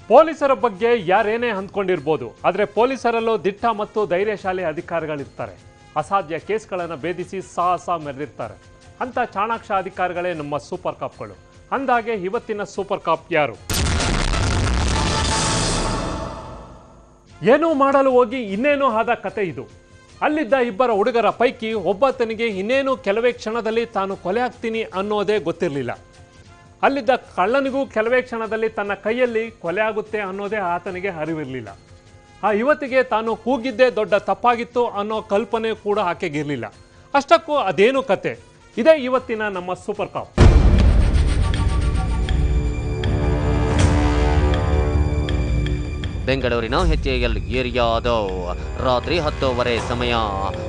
ಪೊಲೀಸರ ಬಗ್ಗೆ ಯಾರೇನೇ ಅಂದ್ಕೊಂಡಿರಬಹುದು, ಆದರೆ ಪೊಲೀಸರಲ್ಲೂ ದಿಟ್ಟ ಮತ್ತು ಧೈರ್ಯಶಾಲಿ ಅಧಿಕಾರಿಗಳಿರ್ತಾರೆ. ಅಸಾಧ್ಯ ಕೇಸ್ಗಳನ್ನು ಭೇದಿಸಿ ಸಾಹಸ ಮೆರೆದಿರ್ತಾರೆ. ಅಂತ ಚಾಣಾಕ್ಷ ಅಧಿಕಾರಿಗಳೇ ನಮ್ಮ ಸೂಪರ್ ಕಾಪ್ಗಳು. ಅಂದಾಗೆ ಇವತ್ತಿನ ಸೂಪರ್ ಕಾಪ್ ಯಾರು? ಏನೋ ಮಾಡಲು ಹೋಗಿ ಇನ್ನೇನೋ ಆದ ಕತೆ ಇದು. ಅಲ್ಲಿದ್ದ ಇಬ್ಬರ ಹುಡುಗರ ಪೈಕಿ ಒಬ್ಬತನಿಗೆ ಇನ್ನೇನು ಕೆಲವೇ ಕ್ಷಣದಲ್ಲಿ ತಾನು ಕೊಲೆ ಆಗ್ತೀನಿ ಅನ್ನೋದೇ ಗೊತ್ತಿರಲಿಲ್ಲ. ಅಲ್ಲಿದ್ದ ಕಳ್ಳನಿಗೂ ಕೆಲವೇ ಕ್ಷಣದಲ್ಲಿ ತನ್ನ ಕೈಯಲ್ಲಿ ಕೊಲೆ ಆಗುತ್ತೆ ಅನ್ನೋದೇ ಆತನಿಗೆ ಅರಿವಿರಲಿಲ್ಲ. ಆ ಯುವತಿಗೆ ತಾನು ಕೂಗಿದ್ದೇ ದೊಡ್ಡ ತಪ್ಪಾಗಿತ್ತು ಅನ್ನೋ ಕಲ್ಪನೆ ಕೂಡ ಆಕೆಗಿರಲಿಲ್ಲ. ಅಷ್ಟಕ್ಕೂ ಅದೇನು ಕತೆ? ಇದೇ ಇವತ್ತಿನ ನಮ್ಮ ಸೂಪರ್ ಕಾಪ್. ಬೆಂಗಳೂರಿನ HAL ಏರಿಯಾದ ರಾತ್ರಿ 10:30 ಸಮಯ.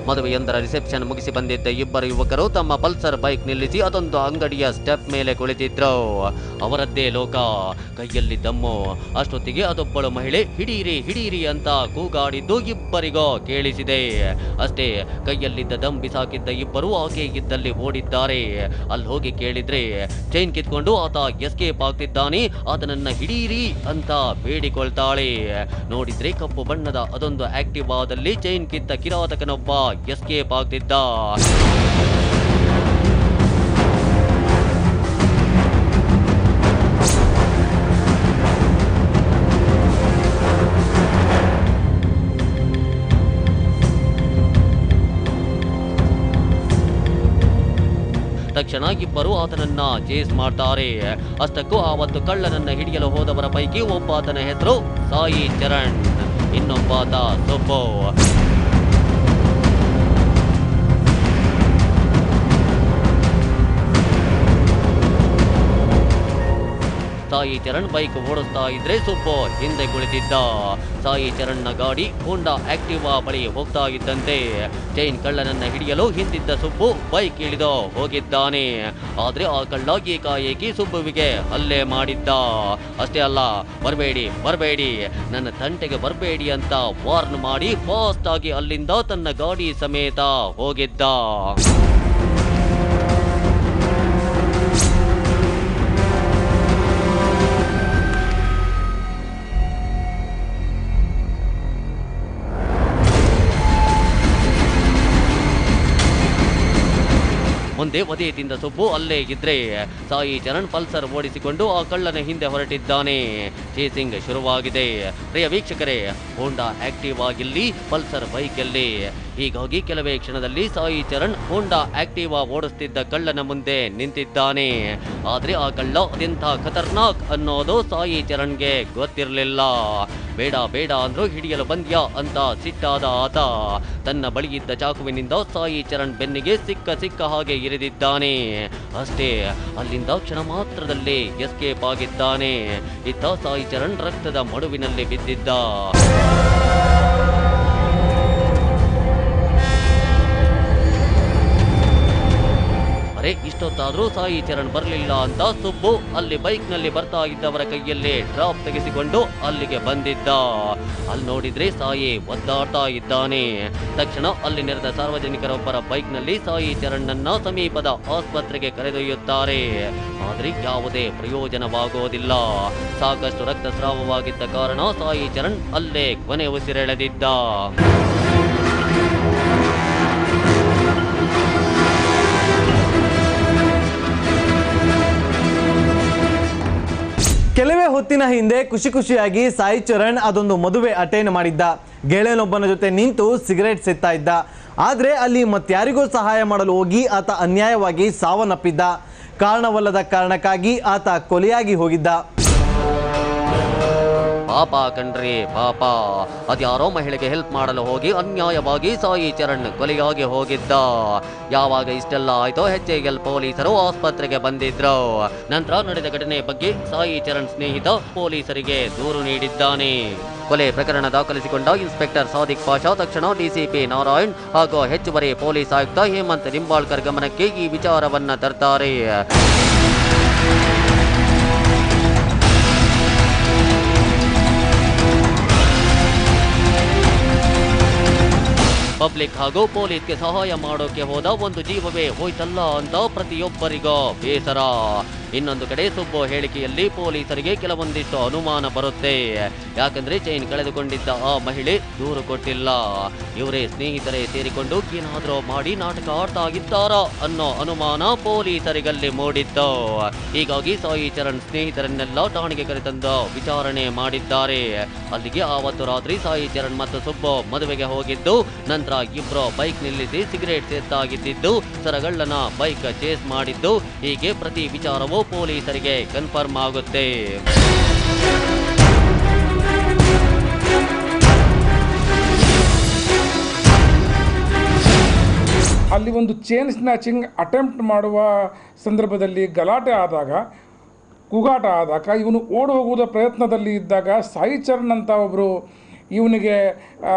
ಮದುವೆಯೊಂದರ ರಿಸೆಪ್ಷನ್ ಮುಗಿಸಿ ಬಂದಿದ್ದ ಇಬ್ಬರು ಯುವಕರು ತಮ್ಮ ಪಲ್ಸರ್ ಬೈಕ್ ನಿಲ್ಲಿಸಿ ಅದೊಂದು ಅಂಗಡಿಯ ಸ್ಟೆಪ್ ಮೇಲೆ ಕುಳಿತಿದ್ರು. ಅವರದ್ದೇ ಲೋಕ, ಕೈಯಲ್ಲಿ ದಮ್ಮು. ಅಷ್ಟೊತ್ತಿಗೆ ಅದೊಬ್ಬಳು ಮಹಿಳೆ ಹಿಡೀರಿ ಹಿಡೀರಿ ಅಂತ ಕೂಗಾಡಿದ್ದು ಇಬ್ಬರಿಗೋ ಕೇಳಿಸಿದೆ. ಅಷ್ಟೇ, ಕೈಯಲ್ಲಿದ್ದ ದಮ್ ಬಿಸಾಕಿದ್ದ ಇಬ್ಬರು ಆಕೆ ಇದ್ದಲ್ಲಿ ಓಡಿದ್ದಾರೆ. ಅಲ್ಲಿ ಹೋಗಿ ಕೇಳಿದ್ರೆ ಚೈನ್ ಕಿತ್ಕೊಂಡು ಆತ ಎಸ್ಕೇಪ್ ಆಗ್ತಿದ್ದಾನೆ, ಆತನನ್ನ ಹಿಡೀರಿ ಅಂತ ಬೇಡಿಕೊಳ್ತಾಳೆ. ನೋಡಿದ್ರೆ ಕಪ್ಪು ಬಣ್ಣದ ಅದೊಂದು ಆಕ್ಟಿವಾದಲ್ಲಿ ಚೈನ್ ಕಿತ್ತ ಕಿರಾತಕನೊಬ್ಬ ಎಸ್ಕೇಪ್ ಆಗ್ತಿದ್ದ. ತಕ್ಷಣ ಇಬ್ಬರು ಆತನನ್ನ ಚೇಸ್ ಮಾಡ್ತಾರೆ. ಅಷ್ಟಕ್ಕೂ ಆವತ್ತು ಕಳ್ಳನನ್ನ ಹಿಡಿಯಲು ಹೋದವರ ಪೈಕಿ ಒಬ್ಬಾತನ ಹೆಸರು ಸಾಯಿ ಚರಣ್, ಇನ್ನೊಬ್ಬಾತ ಸುಬ್ಬು. ಸಾಯಿ ಚರಣ್ ಬೈಕ್ ಓಡಿಸ್ತಾ ಇದ್ರೆ ಸುಬ್ಬು ಹಿಂದೆ ಕುಳಿತಿದ್ದ. ಸಾಯಿ ಚರಣ್ನ ಗಾಡಿ ಹೋಂಡಾ ಆಕ್ಟಿವಾ ಬಳಿ ಹೋಗ್ತಾ ಇದ್ದಂತೆ ಚೈನ್ ಕಳ್ಳನನ್ನ ಹಿಡಿಯಲು ಹಿಂದಿದ್ದ ಸುಬ್ಬು ಬೈಕ್ ಇಳಿದು ಹೋಗಿದ್ದಾನೆ. ಆದ್ರೆ ಆ ಕಳ್ಳ ಏಕಾಏಕಿ ಸುಬ್ಬುವಿಗೆ ಹಲ್ಲೆ ಮಾಡಿದ್ದ. ಅಷ್ಟೇ ಅಲ್ಲ, ಬರಬೇಡಿ ಬರಬೇಡಿ, ನನ್ನ ತಂಟೆಗೆ ಬರಬೇಡಿ ಅಂತ ವಾರ್ನ್ ಮಾಡಿ ಫಾಸ್ಟ್ ಆಗಿ ಅಲ್ಲಿಂದ ತನ್ನ ಗಾಡಿ ಸಮೇತ ಹೋಗಿದ್ದ. ಮುಂದೆ ಒದೆ ತಿಂದ ಸುಬ್ಬು ಅಲ್ಲೇ ಇದ್ರೆ ಸಾಯಿ ಚರಣ್ ಪಲ್ಸರ್ ಓಡಿಸಿಕೊಂಡು ಆ ಕಳ್ಳನ ಹಿಂದೆ ಹೊರಟಿದ್ದಾನೆ. ಚೇಸಿಂಗ್ ಶುರುವಾಗಿದೆ. ಪ್ರಿಯ ವೀಕ್ಷಕರೇ, ಹೋಂಡಾ ಆಕ್ಟಿವ್ ಆಗಿಲ್ಲಿ, ಪಲ್ಸರ್ ಬೈಕ್ ಅಲ್ಲಿ. ಹೀಗಾಗಿ ಕೆಲವೇ ಕ್ಷಣದಲ್ಲಿ ಸಾಯಿ ಚರಣ್ ಹೋಂಡಾ ಆಕ್ಟಿವಾ ಓಡಿಸ್ತಿದ್ದ ಕಳ್ಳನ ಮುಂದೆ ನಿಂತಿದ್ದಾನೆ. ಆದ್ರೆ ಆ ಕಳ್ಳ ಅದೆಂಥ ಖತರ್ನಾಕ್ ಅನ್ನೋದು ಸಾಯಿ ಚರಣ್ಗೆ ಗೊತ್ತಿರಲಿಲ್ಲ. ಬೇಡ ಬೇಡ ಅಂದ್ರೂ ಹಿಡಿಯಲು ಬಂದ್ಯಾ ಅಂತ ಸಿಟ್ಟಾದ ಆತ ತನ್ನ ಬಳಿಯಿದ್ದ ಚಾಕುವಿನಿಂದ ಸಾಯಿ ಚರಣ್ ಬೆನ್ನಿಗೆ ಸಿಕ್ಕ ಹಾಗೆ ಇರಿದಿದ್ದಾನೆ. ಅಷ್ಟೇ, ಅಲ್ಲಿಂದ ಕ್ಷಣ ಮಾತ್ರದಲ್ಲಿ ಎಸ್ಕೇಪ್ ಆಗಿದ್ದಾನೆ. ಇತ್ತ ಸಾಯಿ ಚರಣ್ ರಕ್ತದ ಮಡುವಿನಲ್ಲಿ ಬಿದ್ದಿದ್ದ. ಅರೆ, ಇಷ್ಟೊತ್ತಾದ್ರೂ ಸಾಯಿ ಚರಣ್ ಬರಲಿಲ್ಲ ಅಂತ ಸುಬ್ಬು ಅಲ್ಲಿ ಬೈಕ್ ನಲ್ಲಿ ಬರ್ತಾ ಇದ್ದವರ ಕೈಯಲ್ಲೇ ಡ್ರಾಪ್ ತೆಗೆಸಿಕೊಂಡು ಅಲ್ಲಿಗೆ ಬಂದಿದ್ದ. ಅಲ್ಲಿ ನೋಡಿದ್ರೆ ಸಾಯಿ ಒದ್ದಾಡ್ತಾ ಇದ್ದಾನೆ. ತಕ್ಷಣ ಅಲ್ಲಿ ನೆರೆದ ಸಾರ್ವಜನಿಕರೊಬ್ಬರ ಬೈಕ್ ನಲ್ಲಿ ಸಾಯಿ ಚರಣ್ಣನ್ನ ಸಮೀಪದ ಆಸ್ಪತ್ರೆಗೆ ಕರೆದೊಯ್ಯುತ್ತಾರೆ. ಆದ್ರೆ ಯಾವುದೇ ಪ್ರಯೋಜನವಾಗೋದಿಲ್ಲ. ಸಾಕಷ್ಟು ರಕ್ತಸ್ರಾವವಾಗಿದ್ದ ಕಾರಣ ಸಾಯಿ ಚರಣ್ ಅಲ್ಲೇ ಕೊನೆ ಉಸಿರೆಳೆದಿದ್ದ. ಕೆಲವೇ ಹೊತ್ತಿನ ಹಿಂದೆ ಖುಷಿಯಾಗಿ ಸಾಯಿ ಚರಣ್ ಅದೊಂದು ಮದುವೆ ಅಟೆಂಡ್ ಮಾಡಿದ್ದ. ಗೆಳೆಯನೊಬ್ಬನ ಜೊತೆ ನಿಂತು ಸಿಗರೇಟ್ ಸೇತ್ತಾ ಇದ್ದ. ಆದರೆ ಅಲ್ಲಿ ಮತ್ತಾರಿಗೂ ಸಹಾಯ ಮಾಡಲು ಹೋಗಿ ಆತ ಅನ್ಯಾಯವಾಗಿ ಸಾವನ್ನಪ್ಪಿದ್ದ. ಕಾರಣವಲ್ಲದ ಕಾರಣಕ್ಕಾಗಿ ಆತ ಕೊಲೆಯಾಗಿ ಹೋಗಿದ್ದ. ಪಾಪ ಕಣ್ರಿ, ಪಾಪ. ಅದ್ಯಾರೋ ಮಹಿಳೆಗೆ ಹೆಲ್ಪ್ ಮಾಡಲು ಹೋಗಿ ಅನ್ಯಾಯವಾಗಿ ಸಾಯಿ ಚರಣ್ ಕೊಲೆಯಾಗಿ ಹೋಗಿದ್ದ. ಯಾವಾಗ ಇಷ್ಟೆಲ್ಲ ಆಯ್ತೋ HAL ಪೊಲೀಸರು ಆಸ್ಪತ್ರೆಗೆ ಬಂದಿದ್ರು. ನಂತರ ನಡೆದ ಘಟನೆ ಬಗ್ಗೆ ಸಾಯಿ ಚರಣ್ ಸ್ನೇಹಿತ ಪೊಲೀಸರಿಗೆ ದೂರು ನೀಡಿದ್ದಾನೆ. ಕೊಲೆ ಪ್ರಕರಣ ದಾಖಲಿಸಿಕೊಂಡ ಇನ್ಸ್ಪೆಕ್ಟರ್ ಸಾದಿಕ್ ಪಾಷಾ ತಕ್ಷಣ DCP ನಾರಾಯಣ್ ಹಾಗೂ ಹೆಚ್ಚುವರಿ ಪೊಲೀಸ್ ಆಯುಕ್ತ ಹೇಮಂತ್ ನಿಂಬಾಳ್ಕರ್ ಗಮನಕ್ಕೆ ಈ ವಿಚಾರವನ್ನ ತರ್ತಾರೆ. ಪಬ್ಲಿಕ್ ಹಾಗೂ ಪೊಲೀಸ್ಗೆ ಸಹಾಯ ಮಾಡೋಕೆ ಹೋದ ಒಂದು ಜೀವವೇ ಹೋಯ್ತಲ್ಲ ಅಂತ ಪ್ರತಿಯೊಬ್ಬರಿಗೂ ಬೇಸರ. ಇನ್ನೊಂದು ಕಡೆ ಸುಬ್ಬು ಹೇಳಿಕೆಯಲ್ಲಿ ಪೊಲೀಸರಿಗೆ ಕೆಲವೊಂದಿಷ್ಟು ಅನುಮಾನ ಬರುತ್ತೆ. ಯಾಕಂದ್ರೆ ಚೈನ್ ಕಳೆದುಕೊಂಡಿದ್ದ ಆ ಮಹಿಳೆ ದೂರು ಕೊಟ್ಟಿಲ್ಲ. ಇವರೇ ಸ್ನೇಹಿತರೇ ಸೇರಿಕೊಂಡು ಏನಾದ್ರೂ ಮಾಡಿ ನಾಟಕ ಆಡ್ತಾ ಇದ್ದಾರಾ ಅನ್ನೋ ಅನುಮಾನ ಪೊಲೀಸರಿಗಲ್ಲಿ ಮೂಡಿತ್ತು. ಹೀಗಾಗಿ ಸಾಯಿ ಚರಣ್ ಸ್ನೇಹಿತರನ್ನೆಲ್ಲ ಠಾಣೆಗೆ ಕರೆತಂದು ವಿಚಾರಣೆ ಮಾಡಿದ್ದಾರೆ. ಅಲ್ಲಿಗೆ ಆವತ್ತು ರಾತ್ರಿ ಸಾಯಿ ಚರಣ್ ಮತ್ತು ಸುಬ್ಬು ಮದುವೆಗೆ ಹೋಗಿದ್ದು, ನಂತರ ಇಬ್ರು ಬೈಕ್ ನಿಲ್ಲಿಸಿ ಸಿಗರೇಟ್ ಸೇತಾಗಿದ್ದು, ಸರಗಳ್ಳನ ಬೈಕ್ ಚೇಸ್ ಮಾಡಿದ್ದು, ಹೀಗೆ ಪ್ರತಿ ವಿಚಾರವೂ ಪೊಲೀಸರಿಗೆ ಕನ್ಫರ್ಮ್ ಆಗುತ್ತೆ. ಅಲ್ಲಿ ಒಂದು ಚೈನ್ ಸ್ನ್ಯಾಚಿಂಗ್ ಅಟೆಂಪ್ಟ್ ಮಾಡುವ ಸಂದರ್ಭದಲ್ಲಿ ಗಲಾಟೆ ಆದಾಗ, ಕೂಗಾಟ ಆದಾಗ, ಇವನು ಓಡಿ ಹೋಗುವುದ ಪ್ರಯತ್ನದಲ್ಲಿ ಇದ್ದಾಗ ಸಾಯಿ ಚರಣ್ ಅಂತ ಒಬ್ಬರು ಇವನಿಗೆ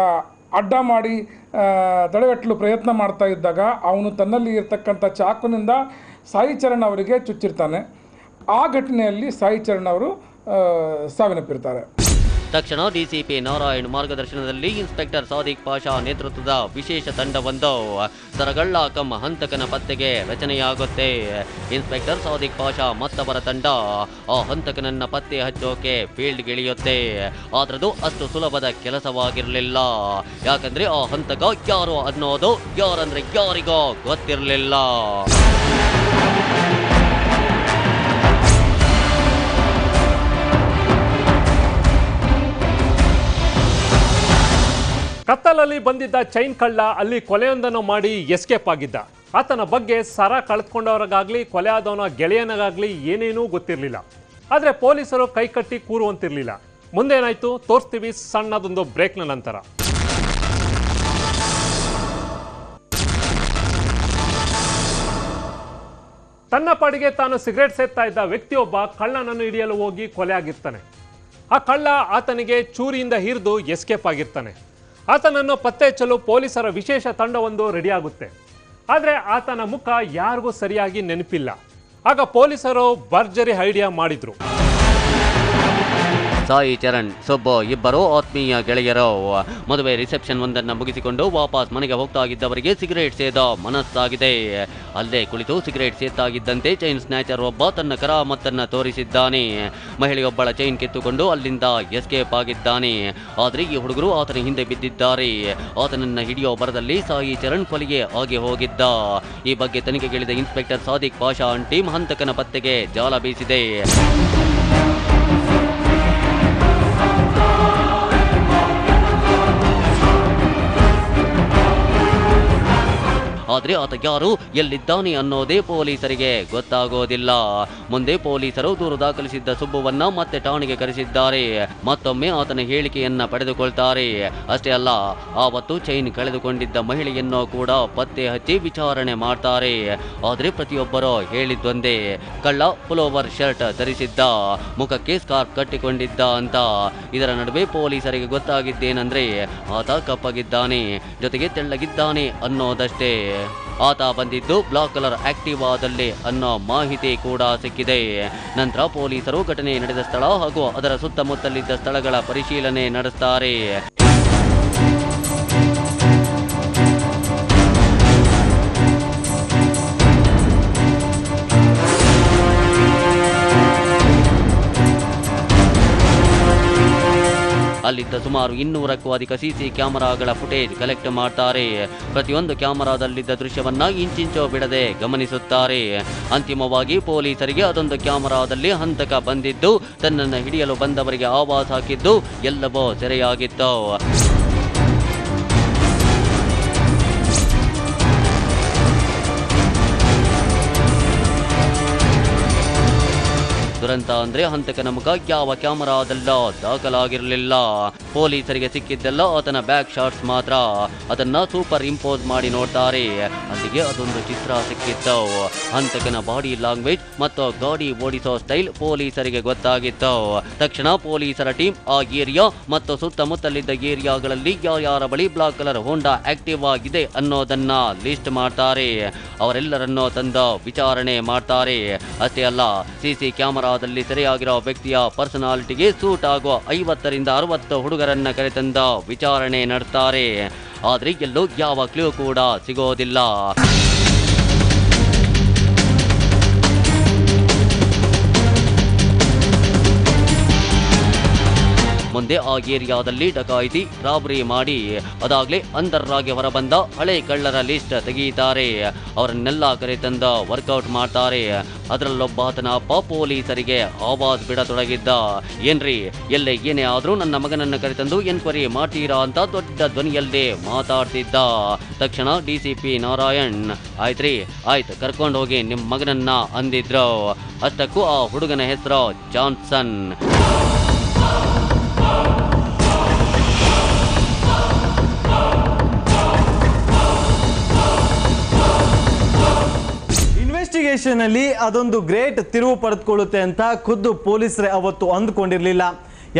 ಅಡ್ಡ ಮಾಡಿ ತಡೆಗಟ್ಟಲು ಪ್ರಯತ್ನ ಮಾಡ್ತಾ ಇದ್ದಾಗ ಅವನು ತನ್ನಲ್ಲಿ ಇರತಕ್ಕಂಥ ಚಾಕುನಿಂದ ಸಾಯಿ ಚರಣ್ ಅವರಿಗೆ ಚುಚ್ಚಿರ್ತಾನೆ. ಆ ಘಟನೆಯಲ್ಲಿ ಸಾಯಿ ಚರಣ್ ಅವರು ಸಾವನ್ನಪ್ಪಿರ್ತಾರೆ. ತಕ್ಷಣ ಡಿಸಿಪಿ ನಾರಾಯಣ್ ಮಾರ್ಗದರ್ಶನದಲ್ಲಿ ಇನ್ಸ್ಪೆಕ್ಟರ್ ಸಾದಿಕ್ ಪಾಷಾ ನೇತೃತ್ವದ ವಿಶೇಷ ತಂಡವೊಂದು ಸರಗಳ್ಳ ಕಮ್ ಹಂತಕನ ಪತ್ತೆಗೆ ರಚನೆಯಾಗುತ್ತೆ. ಇನ್ಸ್ಪೆಕ್ಟರ್ ಸಾದಿಕ್ ಪಾಷಾ ಮತ್ತವರ ತಂಡ ಆ ಹಂತಕನನ್ನ ಪತ್ತೆ ಹಚ್ಚೋಕೆ ಫೀಲ್ಡ್ಗೆ ಇಳಿಯುತ್ತೆ. ಆದ್ರದು ಅಷ್ಟು ಸುಲಭದ ಕೆಲಸವಾಗಿರಲಿಲ್ಲ. ಯಾಕಂದ್ರೆ ಆ ಹಂತಕ ಯಾರು ಅನ್ನೋದು ಯಾರಂದ್ರೆ ಯಾರಿಗೋ ಗೊತ್ತಿರಲಿಲ್ಲ. ಕತ್ತಲಲ್ಲಿ ಬಂದಿದ್ದ ಚೈನ್ ಕಳ್ಳ ಅಲ್ಲಿ ಕೊಲೆಯೊಂದನ್ನು ಮಾಡಿ ಎಸ್ಕೇಪ್ ಆಗಿದ್ದ. ಆತನ ಬಗ್ಗೆ ಸರ ಕಳೆದುಕೊಂಡವರಿಗಾಗ್ಲಿ ಕೊಲೆ ಆದವನ ಗೆಳೆಯನಿಗಾಗ್ಲಿ ಏನೇನೂ ಗೊತ್ತಿರಲಿಲ್ಲ. ಆದರೆ ಪೊಲೀಸರು ಕೈಕಟ್ಟಿ ಕೂರುವಂತಿರಲಿಲ್ಲ. ಮುಂದೇನಾಯ್ತು ತೋರಿಸ್ತೀವಿ ಸಣ್ಣದೊಂದು ಬ್ರೇಕ್ನ ನಂತರ. ತನ್ನ ಪಾಡಿಗೆ ತಾನು ಸಿಗರೇಟ್ ಸೇದ್ತಾ ಇದ್ದ ವ್ಯಕ್ತಿಯೊಬ್ಬ ಕಳ್ಳನನ್ನು ಹಿಡಿಯಲು ಹೋಗಿ ಕೊಲೆ ಆಗಿರ್ತಾನೆ. ಆ ಕಳ್ಳ ಆತನಿಗೆ ಚೂರಿಯಿಂದ ಹಿರಿದು ಎಸ್ಕೇಪ್ ಆಗಿರ್ತಾನೆ. ಆತನನ್ನು ಪತ್ತೆ ಹಚ್ಚಲು ಪೊಲೀಸರ ವಿಶೇಷ ತಂಡವೊಂದು ರೆಡಿಯಾಗುತ್ತೆ. ಆದರೆ ಆತನ ಮುಖ ಯಾರಿಗೂ ಸರಿಯಾಗಿ ನೆನಪಿಲ್ಲ. ಆಗ ಪೊಲೀಸರು ಭರ್ಜರಿ ಐಡಿಯಾ ಮಾಡಿದ್ರು. ಸಾಯಿ ಚರಣ್, ಸುಬ್ಬು ಇಬ್ಬರು ಆತ್ಮೀಯ ಗೆಳೆಯರು. ಮದುವೆ ರಿಸೆಪ್ಷನ್ ಒಂದನ್ನು ಮುಗಿಸಿಕೊಂಡು ವಾಪಸ್ ಮನೆಗೆ ಹೋಗ್ತಾ ಇದ್ದವರಿಗೆ ಸಿಗರೇಟ್ ಸೇದ ಮನಸ್ಸಾಗಿದೆ. ಅಲ್ಲೇ ಕುಳಿತು ಸಿಗರೇಟ್ ಸೇತಾಗಿದ್ದಂತೆ ಚೈನ್ ಸ್ನ್ಯಾಚರ್ ಒಬ್ಬ ತನ್ನ ಕರಾಮತ್ತನ್ನ ತೋರಿಸಿದ್ದಾನೆ. ಮಹಿಳೆಯೊಬ್ಬಳ ಚೈನ್ ಕಿತ್ತುಕೊಂಡು ಅಲ್ಲಿಂದ ಎಸ್ಕೇಪ್ ಆಗಿದ್ದಾನೆ. ಆದರೆ ಈ ಹುಡುಗರು ಆತನ ಹಿಂದೆ ಬಿದ್ದಿದ್ದಾರೆ. ಆತನನ್ನ ಹಿಡಿಯೋ ಬರದಲ್ಲಿ ಸಾಯಿ ಚರಣ್ ಕೊಲೆಗೆ ಆಗಿ ಹೋಗಿದ್ದ. ಈ ಬಗ್ಗೆ ತನಿಖೆಗಿಳಿದ ಇನ್ಸ್ಪೆಕ್ಟರ್ ಸಾದಿಕ್ ಪಾಷಾ ಟೀಮ್ ಹಂತಕನ ಪತ್ತೆಗೆ ಜಾಲ ಬೀಸಿದೆ. ಆದರೆ ಆತ ಯಾರು, ಎಲ್ಲಿದ್ದಾನೆ ಅನ್ನೋದೇ ಪೊಲೀಸರಿಗೆ ಗೊತ್ತಾಗೋದಿಲ್ಲ. ಮುಂದೆ ಪೊಲೀಸರು ದೂರು ದಾಖಲಿಸಿದ್ದ ಸುಬ್ಬುವನ್ನ ಮತ್ತೆ ಠಾಣೆಗೆ ಕರೆಸಿದ್ದಾರೆ. ಮತ್ತೊಮ್ಮೆ ಆತನ ಹೇಳಿಕೆಯನ್ನ ಪಡೆದುಕೊಳ್ತಾರೆ. ಅಷ್ಟೇ ಅಲ್ಲ, ಆವತ್ತು ಚೈನ್ ಕಳೆದುಕೊಂಡಿದ್ದ ಮಹಿಳೆಯನ್ನು ಕೂಡ ಪತ್ತೆ ಹಚ್ಚಿ ವಿಚಾರಣೆ ಮಾಡ್ತಾರೆ. ಆದರೆ ಪ್ರತಿಯೊಬ್ಬರು ಹೇಳಿದ್ದೊಂದೇ, ಕಳ್ಳ ಪುಲೋವರ್ ಶರ್ಟ್ ಧರಿಸಿದ್ದ, ಮುಖಕ್ಕೆ ಸ್ಕಾರ್ಫ್ ಕಟ್ಟಿಕೊಂಡಿದ್ದ ಅಂತ. ಇದರ ನಡುವೆ ಪೊಲೀಸರಿಗೆ ಗೊತ್ತಾಗಿದ್ದೇನೆಂದ್ರೆ ಆತ ಕಪ್ಪಗಿದ್ದಾನೆ, ಜೊತೆಗೆ ತೆಳ್ಳಗಿದ್ದಾನೆ ಅನ್ನೋದಷ್ಟೇ. ಆತ ಬಂದಿದ್ದು ಬ್ಲಾಕ್ ಕಲರ್ ಆಕ್ಟಿವಾದಲ್ಲಿ ಅನ್ನೋ ಮಾಹಿತಿ ಕೂಡ ಸಿಕ್ಕಿದೆ. ನಂತರ ಪೊಲೀಸರು ಘಟನೆ ನಡೆದ ಸ್ಥಳ ಹಾಗೂ ಅದರ ಸುತ್ತಮುತ್ತಲಿದ್ದ ಸ್ಥಳಗಳ ಪರಿಶೀಲನೆ ನಡೆಸ್ತಾರೆ. ಅಲ್ಲಿದ್ದ ಸುಮಾರು 200ಕ್ಕೂ ಅಧಿಕ ಸಿಸಿ ಕ್ಯಾಮೆರಾಗಳ ಫುಟೇಜ್ ಕಲೆಕ್ಟ್ ಮಾಡ್ತಾರೆ. ಪ್ರತಿಯೊಂದು ಕ್ಯಾಮೆರಾದಲ್ಲಿದ್ದ ದೃಶ್ಯವನ್ನ ಇಂಚಿಂಚೋ ಬಿಡದೆ ಗಮನಿಸುತ್ತಾರೆ. ಅಂತಿಮವಾಗಿ ಪೊಲೀಸರಿಗೆ ಅದೊಂದು ಕ್ಯಾಮೆರಾದಲ್ಲಿ ಹಂತಕ ಬಂದಿದ್ದು, ತನ್ನನ್ನು ಹಿಡಿಯಲು ಬಂದವರಿಗೆ ಆವಾಜ್ ಹಾಕಿದ್ದು ಎಲ್ಲವೂ ಸೆರೆಯಾಗಿತ್ತು. ದುರಂತ ಅಂದ್ರೆ ಹಂತಕನ ಮುಖ ಯಾವ ಕ್ಯಾಮರಾದಲ್ಲೋ ದಾಖಲಾಗಿರಲಿಲ್ಲ. ಪೊಲೀಸರಿಗೆ ಸಿಕ್ಕಿದ್ದೆಲ್ಲ ಆತನ ಬ್ಯಾಕ್ ಶಾಟ್ಸ್ ಮಾತ್ರ. ಅದನ್ನ ಸೂಪರ್ ಇಂಪೋಸ್ ಮಾಡಿ ನೋಡ್ತಾರೆ. ಅಲ್ಲಿಗೆ ಅದೊಂದು ಚಿತ್ರ ಸಿಕ್ಕಿತ್ತು. ಹಂತಕನ ಬಾಡಿ ಲ್ಯಾಂಗ್ವೇಜ್ ಮತ್ತು ಗಾಡಿ ಓಡಿಸೋ ಸ್ಟೈಲ್ ಪೊಲೀಸರಿಗೆ ಗೊತ್ತಾಗಿತ್ತು. ತಕ್ಷಣ ಪೊಲೀಸರ ಟೀಮ್ ಆ ಏರಿಯಾ ಮತ್ತು ಸುತ್ತಮುತ್ತಲಿದ್ದ ಏರಿಯಾಗಳಲ್ಲಿ ಯಾರ್ಯಾರ ಬಳಿ ಬ್ಲಾಕ್ ಕಲರ್ ಹೋಂಡಾ ಆಕ್ಟಿವ್ ಆಗಿದೆ ಅನ್ನೋದನ್ನ ಲಿಸ್ಟ್ ಮಾಡ್ತಾರೆ. ಅವರೆಲ್ಲರನ್ನೂ ತಂದು ವಿಚಾರಣೆ ಮಾಡ್ತಾರೆ. ಅಷ್ಟೇ ಅಲ್ಲ, ಸಿಸಿ ಕ್ಯಾಮೆರಾದಲ್ಲಿ ಸೆರೆಯಾಗಿರೋ ವ್ಯಕ್ತಿಯ ಪರ್ಸನಾಲಿಟಿಗೆ ಸೂಟ್ ಆಗೋ 50ರಿಂದ 60 ಹುಡುಗರನ್ನ ಕರೆತಂದ ವಿಚಾರಣೆ ನಡೆಸ್ತಾರೆ. ಆದ್ರೆ ಎಲ್ಲೂ ಯಾವ ಕ್ಲೂ ಕೂಡ ಸಿಗೋದಿಲ್ಲ. ಮುಂದೆ ಆ ಏರಿಯಾದಲ್ಲಿ ಡಕಾಯಿತಿ ರಾಬರಿ ಮಾಡಿ ಅದಾಗ್ಲೇ ಅಂದರ್ರಾಗಿ ಹೊರಬಂದ ಹಳೆ ಕಳ್ಳರ ಲಿಸ್ಟ್ ತೆಗೆಯುತ್ತಾರೆ. ಅವರನ್ನೆಲ್ಲ ಕರೆತಂದ ವರ್ಕೌಟ್ ಮಾಡ್ತಾರೆ. ಅದರಲ್ಲೊಬ್ಬಾತನ ಅಪ್ಪ ಪೊಲೀಸರಿಗೆ ಆವಾಜ್ ಬಿಡತೊಡಗಿದ್ದ. ಏನ್ರಿ, ಎಲ್ಲೇ ಏನೇ ಆದ್ರೂ ನನ್ನ ಮಗನನ್ನ ಕರೆತಂದು ಎನ್ಕ್ವೈರಿ ಮಾಡ್ತೀರಾ ಅಂತ ದೊಡ್ಡ ಧ್ವನಿಯಲ್ಲೇ ಮಾತಾಡ್ತಿದ್ದ. ತಕ್ಷಣ ಡಿಸಿಪಿ ನಾರಾಯಣ್, ಆಯ್ತ್ರಿ ಆಯ್ತು, ಕರ್ಕೊಂಡು ಹೋಗಿ ನಿಮ್ಮ ಮಗನನ್ನ ಅಂದಿದ್ರು. ಅಷ್ಟಕ್ಕೂ ಆ ಹುಡುಗನ ಹೆಸರು ಜಾನ್ಸನ್. ಇನ್ವೆಸ್ಟಿಗೇಷನ್ ಅಲ್ಲಿ ಅದೊಂದು ಗ್ರೇಟ್ ತಿರುವು ಪಡೆದುಕೊಳ್ಳುತ್ತೆ ಅಂತ ಖುದ್ದು ಪೊಲೀಸರೇ ಅವತ್ತು ಅಂದುಕೊಂಡಿರಲಿಲ್ಲ.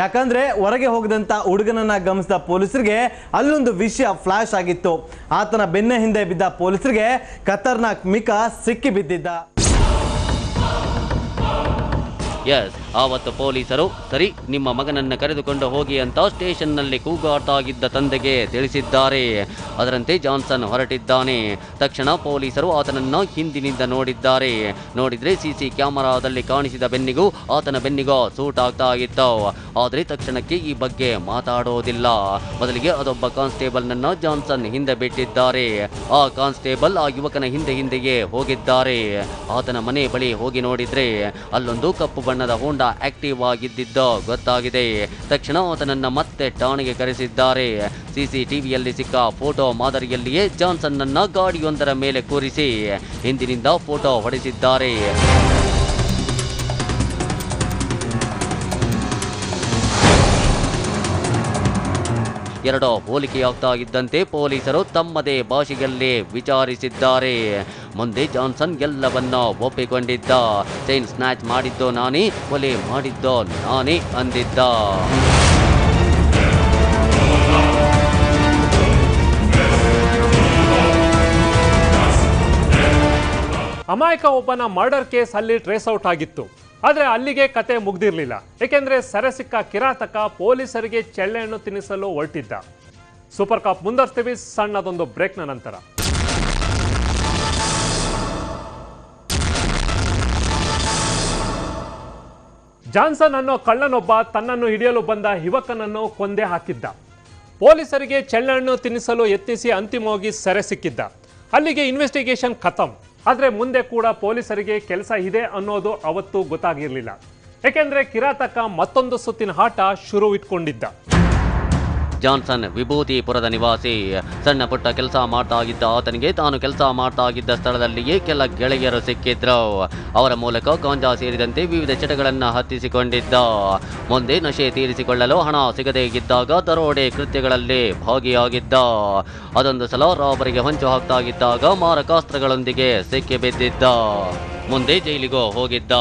ಯಾಕಂದ್ರೆ ಹೊರಗೆ ಹೋಗದಂತ ಹುಡುಗನನ್ನ ಗಮನಿಸಿದ ಪೊಲೀಸರಿಗೆ ಅಲ್ಲೊಂದು ವಿಷಯ ಫ್ಲಾಶ್ ಆಗಿತ್ತು. ಆತನ ಬೆನ್ನ ಹಿಂದೆ ಬಿದ್ದ ಪೊಲೀಸರಿಗೆ ಖತರ್ನಾಕ್ ಮಿಕಾ ಸಿಕ್ಕಿ ಬಿದ್ದಿದ್ದ. ಎಸ್, ಆವತ್ತು ಪೊಲೀಸರು ಸರಿ ನಿಮ್ಮ ಮಗನನ್ನು ಕರೆದುಕೊಂಡು ಹೋಗಿ ಅಂತ ಸ್ಟೇಷನ್ನಲ್ಲಿ ಕೂಗಾಡ್ತಾ ಇದ್ದ ತಂದೆಗೆ ತಿಳಿಸಿದ್ದಾರೆ. ಅದರಂತೆ ಜಾನ್ಸನ್ ಹೊರಟಿದ್ದಾನೆ. ತಕ್ಷಣ ಪೊಲೀಸರು ಆತನನ್ನು ಹಿಂದಿನಿಂದ ನೋಡಿದ್ದಾರೆ. ನೋಡಿದ್ರೆ ಸಿಸಿ ಕ್ಯಾಮೆರಾದಲ್ಲಿ ಕಾಣಿಸಿದ ಬೆನ್ನಿಗೂ ಆತನ ಬೆನ್ನಿಗೂ ಸೂಟ್ ಆಗ್ತಾ ಇತ್ತು. ಆದರೆ ತಕ್ಷಣಕ್ಕೆ ಈ ಬಗ್ಗೆ ಮಾತಾಡೋದಿಲ್ಲ. ಮೊದಲಿಗೆ ಅದೊಬ್ಬ ಕಾನ್ಸ್ಟೇಬಲ್ನನ್ನು ಜಾನ್ಸನ್ ಹಿಂದೆ ಬಿಟ್ಟಿದ್ದಾರೆ. ಆ ಕಾನ್ಸ್ಟೇಬಲ್ ಆ ಯುವಕನ ಹಿಂದೆಯೇ ಹೋಗಿದ್ದಾರೆ. ಆತನ ಮನೆ ಬಳಿ ಹೋಗಿ ನೋಡಿದ್ರೆ ಅಲ್ಲೊಂದು ಕಪ್ಪು ಬಣ್ಣದ ಹೋಂಡಾ ಆಕ್ಟಿವ್ ಆಗಿದ್ದಿದ್ದು ಗೊತ್ತಾಗಿದೆ. ತಕ್ಷಣ ಆತನನ್ನ ಮತ್ತೆ ಠಾಣೆಗೆ ಕರೆಸಿದ್ದಾರೆ. ಸಿಸಿಟಿವಿಯಲ್ಲಿ ಸಿಕ್ಕ ಫೋಟೋ ಮಾದರಿಯಲ್ಲಿಯೇ ಜಾನ್ಸನ್ ನನ್ನ ಗಾಡಿಯೊಂದರ ಮೇಲೆ ಕೂರಿಸಿ ಹಿಂದಿನಿಂದ ಫೋಟೋ ಹೊಡೆಸಿದ್ದಾರೆ. ಎರಡೂ ಹೋಲಿಕೆಯಾಗ್ತಾ ಇದ್ದಂತೆ ಪೊಲೀಸರು ತಮ್ಮದೇ ಭಾಷೆಯಲ್ಲೇ ವಿಚಾರಿಸಿದ್ದಾರೆ. ಮುಂದೆ ಜಾನ್ಸನ್ ಎಲ್ಲವನ್ನ ಒಪ್ಪಿಕೊಂಡಿದ್ದ. ಚೈನ್ ಸ್ನ್ಯಾಚ್ ಮಾಡಿದ್ದೋ ನಾನೇ, ಕೊಲೆ ಮಾಡಿದ್ದೋ ನಾನೇ ಅಂದಿದ್ದ. ಅಮಾಯಕ ಒಬ್ಬನ ಮರ್ಡರ್ ಕೇಸ್ ಅಲ್ಲಿ ಟ್ರೇಸ್ ಔಟ್ ಆಗಿತ್ತು. ಆದರೆ ಅಲ್ಲಿಗೆ ಕತೆ ಮುಗ್ದಿರಲಿಲ್ಲ. ಏಕೆಂದರೆ ಸೆರೆ ಸಿಕ್ಕ ಕಿರಾತಕ ಪೊಲೀಸರಿಗೆ ಚೆಳ್ಳೆಹಣ್ಣು ತಿನ್ನಿಸಲು ಹೊರಟಿದ್ದ. ಸೂಪರ್ ಕಾಪ್ ಮುಂದುವರಿಸ್ತೀವಿ ಸಣ್ಣದೊಂದು ಬ್ರೇಕ್ನ ನಂತರ. ಜಾನ್ಸನ್ ಅನ್ನೋ ಕಳ್ಳನೊಬ್ಬ ತನ್ನನ್ನು ಹಿಡಿಯಲು ಬಂದ ಯುವಕನನ್ನು ಕೊಂದೇ ಹಾಕಿದ್ದ. ಪೊಲೀಸರಿಗೆ ಚೆಳ್ಳೆಹಣ್ಣು ತಿನ್ನಿಸಲು ಯತ್ನಿಸಿ ಅಂತಿಮವಾಗಿ ಸೆರೆ ಸಿಕ್ಕಿದ್ದ. ಅಲ್ಲಿಗೆ ಇನ್ವೆಸ್ಟಿಗೇಷನ್ ಖತಮ್. ಆದರೆ ಮುಂದೆ ಕೂಡ ಪೊಲೀಸರಿಗೆ ಕೆಲಸ ಇದೆ ಅನ್ನೋದು ಅವತ್ತು ಗೊತ್ತಾಗಿರಲಿಲ್ಲ. ಏಕೆಂದರೆ ಕಿರಾತಕ ಮತ್ತೊಂದು ಸುತ್ತಿನ ಆಟ ಶುರು ಇಟ್ಕೊಂಡಿದ್ದ. ಜಾನ್ಸನ್ ವಿಭೂತಿಪುರದ ನಿವಾಸಿ. ಸಣ್ಣ ಪುಟ್ಟ ಕೆಲಸ ಮಾಡ್ತಾ ಇದ್ದ ಆತನಿಗೆ ತಾನು ಕೆಲಸ ಮಾಡ್ತಾ ಇದ್ದ ಸ್ಥಳದಲ್ಲಿಯೇ ಕೆಲ ಗೆಳೆಯರು ಸಿಕ್ಕಿದ್ರು. ಅವರ ಮೂಲಕ ಗಾಂಜಾ ಸೇರಿದಂತೆ ವಿವಿಧ ಚಟಗಳನ್ನು ಹತ್ತಿಸಿಕೊಂಡಿದ್ದ. ಮುಂದೆ ನಶೆ ತೀರಿಸಿಕೊಳ್ಳಲು ಹಣ ಸಿಗದೇ ಇದ್ದಾಗ ದರೋಡೆ ಕೃತ್ಯಗಳಲ್ಲಿ ಭಾಗಿಯಾಗಿದ್ದ. ಅದೊಂದು ಸಲ ರಾಬರಿಗೆ ಹೊಂಚು ಹಾಕ್ತಾ ಇದ್ದಾಗ ಮಾರಕಾಸ್ತ್ರಗಳೊಂದಿಗೆ ಸಿಕ್ಕಿ ಬಿದ್ದಿದ್ದ. ಮುಂದೆ ಜೈಲಿಗೂ ಹೋಗಿದ್ದ.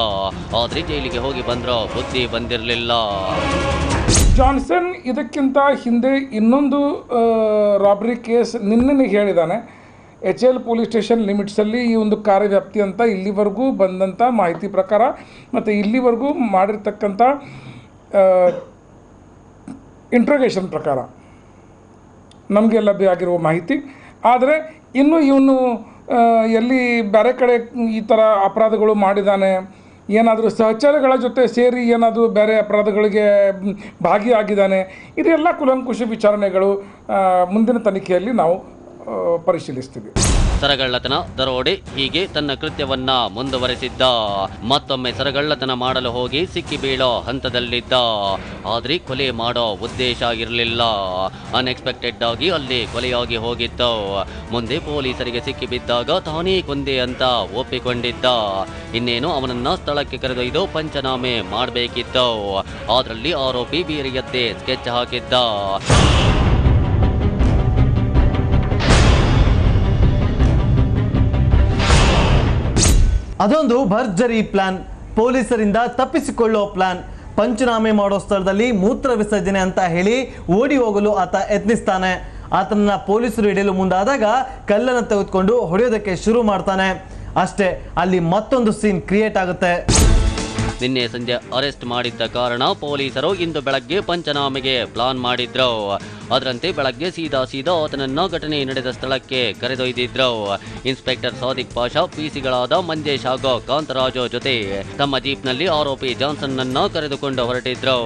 ಆದ್ರೆ ಜೈಲಿಗೆ ಹೋಗಿ ಬಂದ್ರೂ ಬುದ್ಧಿ ಬಂದಿರಲಿಲ್ಲ. ಜಾನ್ಸನ್ ಇದಕ್ಕಿಂತ ಹಿಂದೆ ಇನ್ನೊಂದು ರಾಬರಿ ಕೇಸ್ ನಿನ್ನೆ ಹೇಳಿದ್ದಾನೆ. HL ಪೊಲೀಸ್ ಸ್ಟೇಷನ್ ಲಿಮಿಟ್ಸಲ್ಲಿ ಈ ಒಂದು ಕಾರ್ಯವ್ಯಾಪ್ತಿ ಅಂತ ಇಲ್ಲಿವರೆಗೂ ಬಂದಂಥ ಮಾಹಿತಿ ಪ್ರಕಾರ ಮತ್ತು ಇಲ್ಲಿವರೆಗೂ ಮಾಡಿರ್ತಕ್ಕಂಥ ಇಂಟ್ರೋಗೇಷನ್ ಪ್ರಕಾರ ನಮಗೆ ಲಭ್ಯ ಆಗಿರುವ ಮಾಹಿತಿ. ಆದರೆ ಇನ್ನೂ ಇವನು ಎಲ್ಲಿ ಬೇರೆ ಕಡೆ ಈ ಥರ ಅಪರಾಧಗಳು ಮಾಡಿದ್ದಾನೆ, ಏನಾದರೂ ಸಹಚರಗಳ ಜೊತೆ ಸೇರಿ ಏನಾದರೂ ಬೇರೆ ಅಪರಾಧಗಳಿಗೆ ಭಾಗಿಯಾಗಿದ್ದಾನೆ, ಇದೆಲ್ಲ ಕುಲಂಕುಷ ವಿಚಾರಣೆಗಳು ಮುಂದಿನ ತನಿಖೆಯಲ್ಲಿ ನಾವು ಪರಿಶೀಲಿಸ್ತೀವಿ. ಸರಗಳ್ಳತನ, ದರೋಡೆ ಹೀಗೆ ತನ್ನ ಕೃತ್ಯವನ್ನ ಮುಂದುವರೆಸಿದ್ದ. ಮತ್ತೊಮ್ಮೆ ಸರಗಳ್ಳತನ ಮಾಡಲು ಹೋಗಿ ಸಿಕ್ಕಿ ಬೀಳೋ ಹಂತದಲ್ಲಿದ್ದ. ಆದ್ರೆ ಕೊಲೆ ಮಾಡೋ ಉದ್ದೇಶ ಇರಲಿಲ್ಲ. ಅನ್ಎಕ್ಸ್ಪೆಕ್ಟೆಡ್ ಆಗಿ ಅಲ್ಲಿ ಕೊಲೆಯಾಗಿ ಹೋಗಿತ್ತು. ಮುಂದೆ ಪೊಲೀಸರಿಗೆ ಸಿಕ್ಕಿ ಬಿದ್ದಾಗ ತಾನೇ ಕೊಂದೆ ಅಂತ ಒಪ್ಪಿಕೊಂಡಿದ್ದ. ಇನ್ನೇನು ಅವನನ್ನ ಸ್ಥಳಕ್ಕೆ ಕರೆದೊಯ್ದು ಪಂಚನಾಮೆ ಮಾಡಬೇಕಿತ್ತು. ಅದರಲ್ಲಿ ಆರೋಪಿ ಬೀರಿಯದ್ದೇ ಸ್ಕೆಚ್ ಹಾಕಿದ್ದ. ಅದೊಂದು ಭರ್ಜರಿ ಪ್ಲಾನ್, ಪೊಲೀಸರಿಂದ ತಪ್ಪಿಸಿಕೊಳ್ಳೋ ಪ್ಲಾನ್. ಪಂಚನಾಮೆ ಮಾಡೋ ಸ್ಥಳದಲ್ಲಿ ಮೂತ್ರ ವಿಸರ್ಜನೆ ಅಂತ ಹೇಳಿ ಓಡಿ ಹೋಗಲು ಆತ ಯತ್ನಿಸ್ತಾನೆ. ಆತನನ್ನ ಪೊಲೀಸರು ಹಿಡಿಯಲು ಮುಂದಾದಾಗ ಕಲ್ಲನ್ನು ತೆಗೆದುಕೊಂಡು ಹೊಡೆಯೋದಕ್ಕೆ ಶುರು ಮಾಡ್ತಾನೆ. ಅಷ್ಟೇ, ಅಲ್ಲಿ ಮತ್ತೊಂದು ಸೀನ್ ಕ್ರಿಯೇಟ್ ಆಗುತ್ತೆ. ನಿನ್ನೆ ಸಂಜೆ ಅರೆಸ್ಟ್ ಮಾಡಿದ್ದ ಕಾರಣ ಪೊಲೀಸರು ಇಂದು ಬೆಳಗ್ಗೆ ಪಂಚನಾಮೆಗೆ ಪ್ಲಾನ್ ಮಾಡಿದ್ರು. ಅದರಂತೆ ಬೆಳಗ್ಗೆ ಸೀದಾ ಆತನನ್ನ ಘಟನೆ ನಡೆದ ಸ್ಥಳಕ್ಕೆ ಕರೆದೊಯ್ದಿದ್ರು. ಇನ್ಸ್ಪೆಕ್ಟರ್ ಸಾದಿಕ್ ಪಾಷಾ, ಪಿಸಿಗಳಾದ ಮಂಜೇಶ್ ಹಾಗೂ ಕಾಂತರಾಜು ಜೊತೆ ತಮ್ಮ ಜೀಪ್ನಲ್ಲಿ ಆರೋಪಿ ಜಾನ್ಸನ್ ನನ್ನ ಕರೆದುಕೊಂಡು ಹೊರಟಿದ್ರು.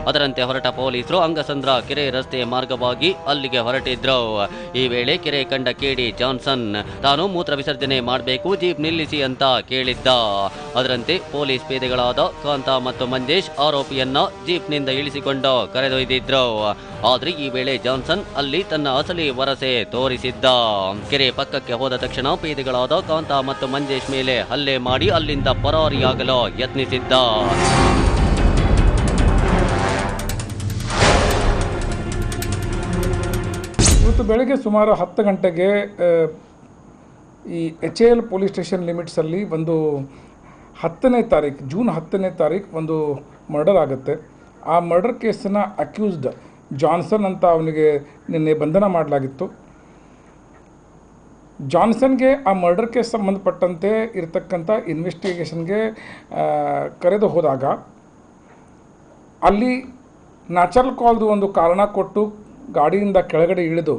ಅದರಂತೆ ಹೊರಟ ಪೊಲೀಸರು ಅಂಗಸಂದ್ರ ಕೆರೆ ರಸ್ತೆ ಮಾರ್ಗವಾಗಿ ಅಲ್ಲಿಗೆ ಹೊರಟಿದ್ರು. ಈ ವೇಳೆ ಕೆರೆ ಕಂಡ ಕೆಡಿ ಜಾನ್ಸನ್ ತಾನು ಮೂತ್ರ ವಿಸರ್ಜನೆ ಮಾಡಬೇಕು, ಜೀಪ್ ನಿಲ್ಲಿಸಿ ಅಂತ ಕೇಳಿದ್ದ. ಅದರಂತೆ ಪೊಲೀಸ್ ಪೇದೆಗಳಾದ ಕಾಂತ ಮತ್ತು ಮಂಜೇಶ್ ಆರೋಪಿಯನ್ನ ಜೀಪ್ನಿಂದ ಇಳಿಸಿಕೊಂಡು ಕರೆದೊಯ್ದಿದ್ರು. ಆದ್ರೆ ಈ ವೇಳೆ ಜಾನ್ಸನ್ ಅಲ್ಲಿ ತನ್ನ ಅಸಲಿ ವರಸೆ ತೋರಿಸಿದ್ದ. ಕೆರೆ ಪಕ್ಕಕ್ಕೆ ಹೋದ ತಕ್ಷಣ ಪೇದೆಗಳಾದ ಕಾಂತ ಮತ್ತು ಮಂಜೇಶ್ ಮೇಲೆ ಹಲ್ಲೆ ಮಾಡಿ ಅಲ್ಲಿಂದ ಪರಾರಿಯಾಗಲು ಯತ್ನಿಸಿದ್ದ. ಇವತ್ತು ಬೆಳಗ್ಗೆ ಸುಮಾರು 10 ಗಂಟೆಗೆ ಈ HAL ಪೊಲೀಸ್ ಸ್ಟೇಷನ್ ಲಿಮಿಟ್ಸಲ್ಲಿ ಒಂದು 10ನೇ ತಾರೀಕು ಜೂನ್ 10ನೇ ತಾರೀಕು ಒಂದು ಮರ್ಡರ್ ಆಗುತ್ತೆ. ಆ ಮರ್ಡರ್ ಕೇಸನ್ನು ಅಕ್ಯೂಸ್ಡ್ ಜಾನ್ಸನ್ ಅಂತ ಅವನಿಗೆ ನಿನ್ನೆ ಬಂಧನ ಮಾಡಲಾಗಿತ್ತು. ಜಾನ್ಸನ್ಗೆ ಆ ಮರ್ಡರ್ ಕೇಸ್ ಸಂಬಂಧಪಟ್ಟಂತೆ ಇರತಕ್ಕಂಥ ಇನ್ವೆಸ್ಟಿಗೇಷನ್ಗೆ ಕರೆದು ಹೋದಾಗ ಅಲ್ಲಿ ನ್ಯಾಚುರಲ್ ಕಾಲ್ದು ಒಂದು ಕಾರಣ ಕೊಟ್ಟು ಗಾಡಿಯಿಂದ ಕೆಳಗಡೆ ಇಳಿದು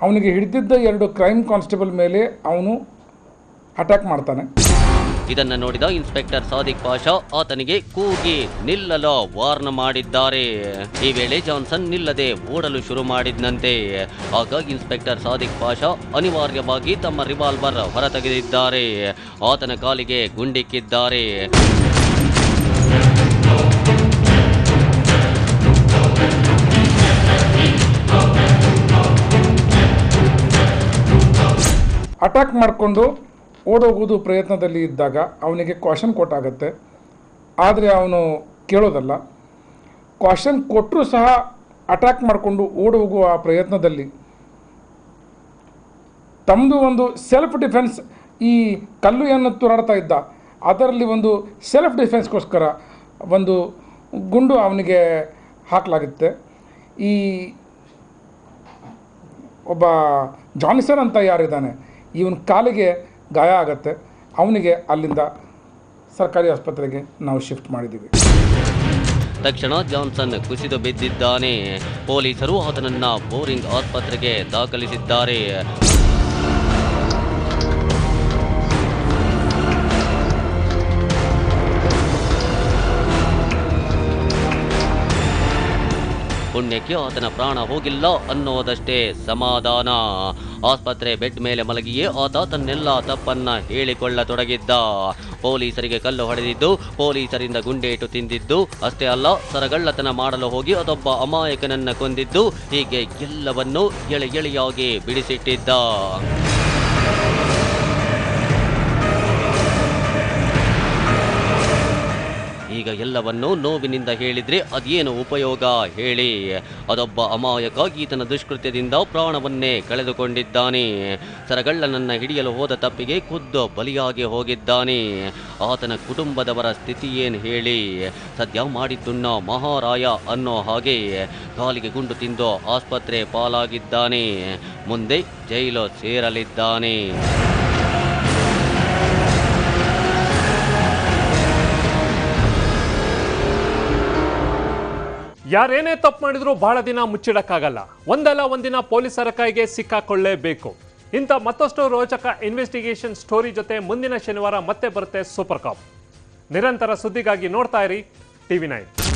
ಅವನಿಗೆ ಹಿಡಿದಿದ್ದ 2 ಕ್ರೈಮ್ ಕಾನ್ಸ್ಟೇಬಲ್ ಮೇಲೆ ಅವನು ಅಟ್ಯಾಕ್ ಮಾಡ್ತಾನೆ. ಇದನ್ನು ನೋಡಿದ ಇನ್ಸ್ಪೆಕ್ಟರ್ ಸಾದಿಕ್ ಪಾಷಾ ಆತನಿಗೆ ಕೂಗಿ ನಿಲ್ಲಲು ವಾರ್ನ್ ಮಾಡಿದ್ದಾರೆ. ಈ ವೇಳೆ ಜಾನ್ಸನ್ ನಿಲ್ಲದೆ ಓಡಲು ಶುರು ಮಾಡಿದ್ನಂತೆ. ಆಗ ಇನ್ಸ್ಪೆಕ್ಟರ್ ಸಾದಿಕ್ ಪಾಷಾ ಅನಿವಾರ್ಯವಾಗಿ ತಮ್ಮ ರಿವಾಲ್ವರ್ ಹೊರತೆಗೆದಿದ್ದಾರೆ. ಆತನ ಕಾಲಿಗೆ ಗುಂಡಿಕ್ಕಿದ್ದಾರೆ. ಅಟ್ಯಾಕ್ ಮಾಡಿಕೊಂಡು ಓಡೋಗೋದು ಪ್ರಯತ್ನದಲ್ಲಿ ಇದ್ದಾಗ ಅವನಿಗೆ ಕ್ವಾಷನ್ ಕೊಟ್ಟಾಗತ್ತೆ. ಆದರೆ ಅವನು ಕೇಳೋದಲ್ಲ. ಕ್ವಾಷನ್ ಕೊಟ್ಟರೂ ಸಹ ಅಟ್ಯಾಕ್ ಮಾಡಿಕೊಂಡು ಓಡೋಗುವ ಆ ಪ್ರಯತ್ನದಲ್ಲಿ ತಮ್ಮದು ಒಂದು ಸೆಲ್ಫ್ ಡಿಫೆನ್ಸ್, ಈ ಕಲ್ಲು ಏನು ತೂರಾಡ್ತಾ ಇದ್ದ ಅದರಲ್ಲಿ ಒಂದು ಸೆಲ್ಫ್ ಡಿಫೆನ್ಸ್ಗೋಸ್ಕರ ಒಂದು ಗುಂಡು ಅವನಿಗೆ ಹಾಕಲಾಗುತ್ತೆ. ಈ ಒಬ್ಬ ಜಾನ್ಸನ್ ಅಂತ ಯಾರಿದ್ದಾನೆ ಇವನ ಕಾಲಿಗೆ ಗಾಯ ಆಗುತ್ತೆ. ಅವನಿಗೆ ಅಲ್ಲಿಂದ ಸರ್ಕಾರಿ ಆಸ್ಪತ್ರೆಗೆ ನಾವು ಶಿಫ್ಟ್ ಮಾಡಿದ್ದೀವಿ. ತಕ್ಷಣ ಜಾನ್ಸನ್ ಕುಸಿದು ಬಿದ್ದಿದ್ದಾನೆ. ಪೊಲೀಸರು ಆತನನ್ನ ಬೋರಿಂಗ್ ಆಸ್ಪತ್ರೆಗೆ ದಾಖಲಿಸಿದ್ದಾರೆ. ಪುಣ್ಯಕ್ಕೆ ಆತನ ಪ್ರಾಣ ಹೋಗಿಲ್ಲ ಅನ್ನೋದಷ್ಟೇ ಸಮಾಧಾನ. ಆಸ್ಪತ್ರೆ ಬೆಡ್ ಮೇಲೆ ಮಲಗಿಯೇ ಆತ ತನ್ನೆಲ್ಲ ತಪ್ಪನ್ನ ಹೇಳಿಕೊಳ್ಳತೊಡಗಿದ್ದ. ಪೊಲೀಸರಿಗೆ ಕಲ್ಲು ಹೊಡೆದಿದ್ದು, ಪೊಲೀಸರಿಂದ ಗುಂಡೇಟು ತಿಂದಿದ್ದು ಅಷ್ಟೇ ಅಲ್ಲ, ಸರಗಳ್ಳತನ ಮಾಡಲು ಹೋಗಿ ಅದೊಬ್ಬ ಅಮಾಯಕನನ್ನ ಕೊಂದಿದ್ದು, ಹೀಗೆ ಎಲ್ಲವನ್ನೂ ಎಳೆ ಎಳೆಯಾಗಿ ಬಿಡಿಸಿಟ್ಟಿದ್ದ. ಈಗ ಎಲ್ಲವನ್ನೂ ನೋವಿನಿಂದ ಹೇಳಿದ್ರೆ ಅದೇನು ಉಪಯೋಗ ಹೇಳಿ? ಅದೊಬ್ಬ ಅಮಾಯಕ ಈತನ ದುಷ್ಕೃತ್ಯದಿಂದ ಪ್ರಾಣವನ್ನೇ ಕಳೆದುಕೊಂಡಿದ್ದಾನೆ. ಸರಗಳ್ಳನನ್ನ ಹಿಡಿಯಲು ಹೋದ ತಪ್ಪಿಗೆ ಖುದ್ದು ಬಲಿಯಾಗಿ ಹೋಗಿದ್ದಾನೆ. ಆತನ ಕುಟುಂಬದವರ ಸ್ಥಿತಿ ಏನು ಹೇಳಿ? ಸದ್ಯ ಮಾಡಿದ್ದುಣ್ಣ ಮಹಾರಾಯ ಅನ್ನೋ ಹಾಗೆ ಕಾಲಿಗೆ ಗುಂಡು ತಿಂದು ಆಸ್ಪತ್ರೆ ಪಾಲಾಗಿದ್ದಾನೆ. ಮುಂದೆ ಜೈಲು ಸೇರಲಿದ್ದಾನೆ. ಯಾರೇನೇ ತಪ್ಪು ಮಾಡಿದ್ರೂ ಬಹಳ ದಿನ ಮುಚ್ಚಿಡಕ್ಕಾಗಲ್ಲ. ಒಂದಲ್ಲ ಒಂದಿನ ಪೊಲೀಸರ ಕೈಗೆ ಸಿಕ್ಕಾಕೊಳ್ಳೇಬೇಕು. ಇಂಥ ಮತ್ತಷ್ಟು ರೋಚಕ ಇನ್ವೆಸ್ಟಿಗೇಷನ್ ಸ್ಟೋರಿ ಜೊತೆ ಮುಂದಿನ ಶನಿವಾರ ಮತ್ತೆ ಬರುತ್ತೆ ಸೂಪರ್ ಕಾಪ್. ನಿರಂತರ ಸುದ್ದಿಗಾಗಿ ನೋಡ್ತಾ ಇರಿ TV9.